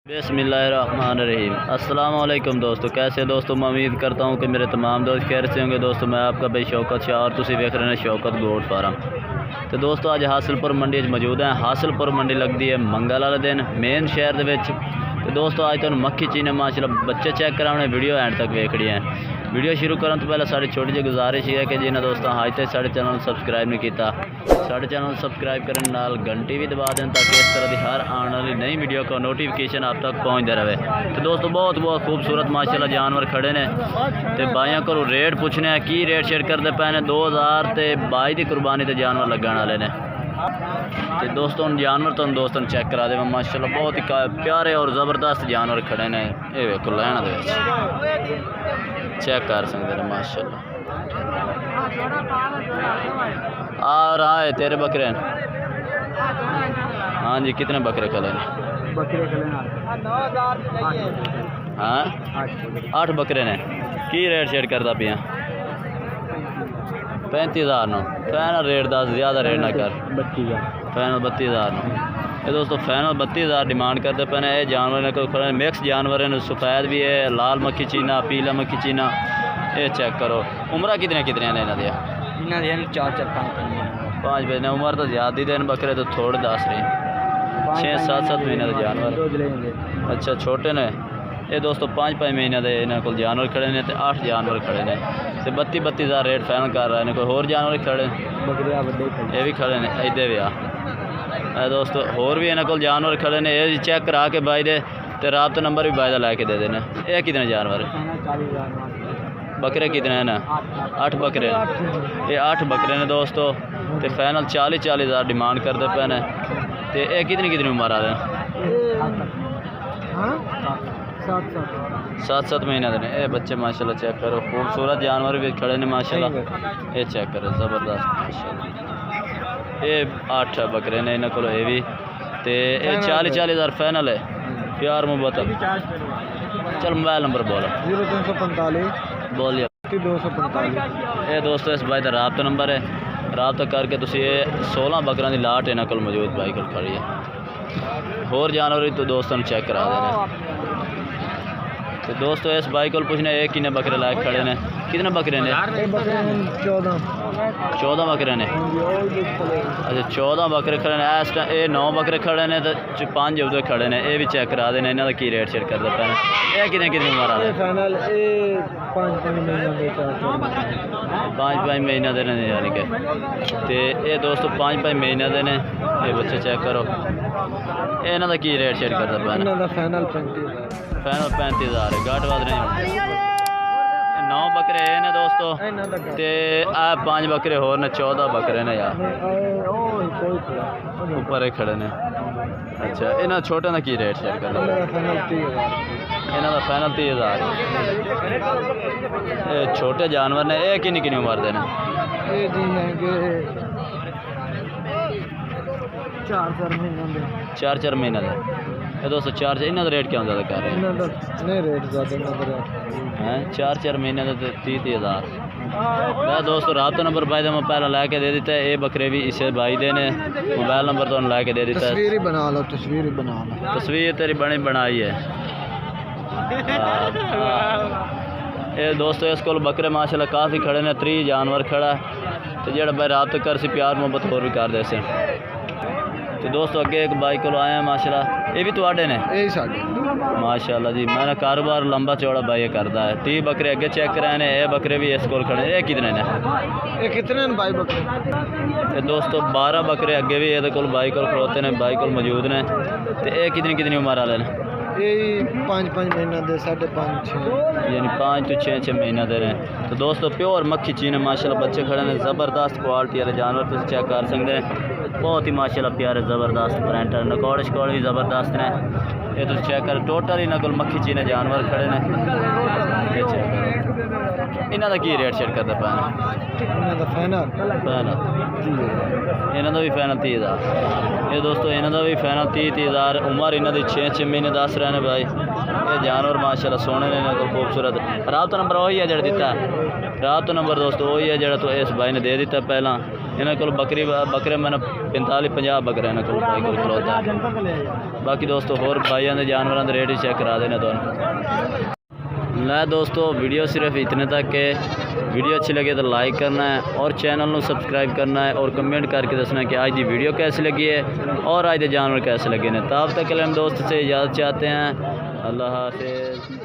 बिस्मिल्लाहिर्रहमानिर्रहीम। अस्सलाम वालेकुम दोस्तों, कैसे दोस्तों। मैं उम्मीद करता हूँ कि मेरे तमाम दोस्त खैर से होंगे। दोस्तों मैं आपका भाई शौकत शाह और तुसी वेख रहे हैं शौकत गोट फार्म। तो दोस्तों अज हासिलपुर मंडी मौजूद हैं। हासिलपुर मंडी लगती है मंगल वाले दिन मेन शहर के। तो दोस्तों अज तुम मक्खी चीने माशाल्लाह बच्चे चेक कराने, वीडियो एंड तक वेखनी है। वीडियो शुरू करने तो पहले सारी छोटी जी गुजारिश है कि जिन्हें दोस्तों अज तक साढ़े चैनल सब्सक्राइब नहीं किया, साढ़े चैनल सब्सक्राइब करने नाल घंटी भी दबा दें ताकि इस तरह की हर आने वाली नई वीडियो का नोटिफिकेशन आप तक पहुँचते रहे। तो दोस्तों बहुत बहुत खूबसूरत माशाल्लाह जानवर खड़े ने। तो भाइयों को रेट पूछने हैं की रेट शेयर करते पे ने। 2022 की कुर्बानी से जानवर लगने वाले ने। तो दोस्तों जानवर तो दोस्तों चेक करा दे माशाल्लाह बहुत ही प्यारे और ज़बरदस्त जानवर खड़े ने। ये वेखो लैन दे चेक कर सकते हैं माशाल्लाह। आ रहा है तेरे बकरे। हाँ जी, कितने बकरे खड़े हैं? हाँ 8 बकरे ने। की रेट शेयर करता पिया? 35,000 नो। फाइनल रेट दस, ज़्यादा रेट ना कर। Final 32,000 no. ये दोस्तों फाइनल 32,000 डिमांड करते पे ने। जानवर ने कोई मिक्स जानवर है, सफ़ेद भी है, लाल मक्खी चीना, पीला मक्खी चीना। ये चेक करो। उम्र कितने कितने ने इन्होंने? 4-5 बजे उम्र तो ज़्यादा दिन बकरे तो थोड़े दस रहे 6-7 महीने के जानवर। अच्छा छोटे ने। ये दोस्तों 5-5 महीने के इन्होंने को जानवर खड़े ने। तो 8 जानवर खड़े ने। तो 32,000 रेट फाइनल कर रहे हैं। कोई होर जानवर खड़े ये भी खड़े ने इधर भी आ दोस्तों। होर भी इन्होंने को जानवर खड़े ने। ये चेक करा के बाई दे तो राबता नंबर भी बाई का लैके दे देने। ये कितने जानवर बकरे कितने हैं ना? 8 बकरे। ये 8 बकरे ने दोस्तों। तो फाइनल 40,000 डिमांड करते पे ने। तो ये कितनी उम्र आ रहे हैं? 7-7 महीने के। ये बच्चे माशाल्लाह चेक करो। खूबसूरत जानवर भी खड़े ने माशाल्लाह। ये चेक करो ज़बरदस्त माशाल्लाह। ये 8 बकरे ने इन्होंने को। ये भी तो ये 40,000 फाइनल है। प्यार मुहब्बत। चल मोबाइल नंबर बोलो। 0345 बोलिए 245। ये दोस्तों इस भाई का राबता नंबर है। राबता करके तुम ये 16 बकरों की लाट इन्होंने को मौजूद भाई को खड़ी है। होर जानवर तो दोस्तों चेक करा देना। तो दोस्तों इस भाई को पूछने एक कितने बकरे लायक खड़े ने? कितने बकरे ने? 14 बकरे ने। अच्छा 14 बकरे खड़े ने। इस टाइम ये 9 बकरे खड़े ने तो 5 उधर खड़े ने। ये भी चेक करा देने। इन्होंने की रेट शेयर करते पे? ये कितनी उम्र आ रहे? 5-5 महीने देने यानी कि। तो ये दोस्तों 5-5 महीने देने। ये बच्चे चेक करो। इन्हों का की रेट शेयर करता पे? फाइनल 35,000 है। घट वध नहीं। 9 बकरे ने दोस्तों। तो आ 5 बकरे होर ने। 14 बकरे ने यार ऊपर ही खड़े ने। अच्छा इन्होंने छोटे का की रेट शेयर करता? इन्हों का फाइनल 30,000। ये छोटे जानवर ने। ये कितनी उम्र दे? 4-4 महीने का। ये दोस्तों 4 इन्हों का रेट क्या ज़्यादा कर रहे हैं? 4-4 महीने का 30,000। मैं दोस्तों राबता नंबर भाई मैं पहले लैके दे दिता है। ये बकरे भी इसे भाई दे ने। मोबाइल नंबर तो लैके दे दिता है। तस्वीर तेरी बनी बनाई है। ये दोस्तों इसको बकरे माशाल्लाह काफ़ी खड़े ने। 30 जानवर खड़ा है। तो जो भाई राबता कर सी प्यार मोहब्बत होर भी कर दे से। तो दोस्तों अगे एक बाई को आए हैं माशाल्लाह। ये भी तो आडे ने माशाल्लाह जी। मैंने कारोबार लंबा चौड़ा बाई करता है। 30 बकरे अगे चेक कराए ने। ये बकरे भी इस को खड़े। ये कितने ने? ये दोस्तों 12 बकरे अगे भी ये बाई को खड़ोते ने। बाई को मौजूद ने। तो ये कितनी उम्र वाले ने? 5-5 महीना दे 5.5-6 यानी 5 to 6 महीना दे रहे हैं। तो दोस्तों प्योर मक्खी चीने माशाल्लाह बच्चे खड़े ने। ज़बरदस्त क्वालिटी वाले जानवर तुम चेक कर सकते हैं। बहुत ही माशाल्लाह प्यारे ज़बरदस्त प्रिंट नकौड़ शकौड़ भी ज़बरदस्त ने। ये तुम चेक कर टोटल ही नकल मक्खी चीने जानवर खड़े ने। ये चेक करो। इन्हों का की रेट शेयर करते पे? इन्हों का भी फाइनल 30,000। ये दोस्तों इन्हों का भी फाइनल 30,000। उम्र इन्हों की 6 महीने दस रहे हैं भाई। ये जानवर माशाल्लाह सोने ने इन्हों को खूबसूरत। राबता नंबर वही है जो दिता। राबता नंबर दोस्तों वही है जो तो इस भाई ने दे दिता पहला। इन्होंने को बकरे मैंने 45-50 बकरे इन्होंने को भाई को खलोता है। बाकी दोस्तों होर भाइयों के जानवरों के रेट ही चेक करा देना तुम। मैं दोस्तों वीडियो सिर्फ इतने तक के वीडियो अच्छी लगे तो लाइक करना है और चैनल को सब्सक्राइब करना है और कमेंट करके दसना कि आज की वीडियो कैसी लगी है और आज के जानवर कैसे लगे हैं। तब तक के लिए हम दोस्त से इजाज़त चाहते हैं। अल्लाह हाफिज़।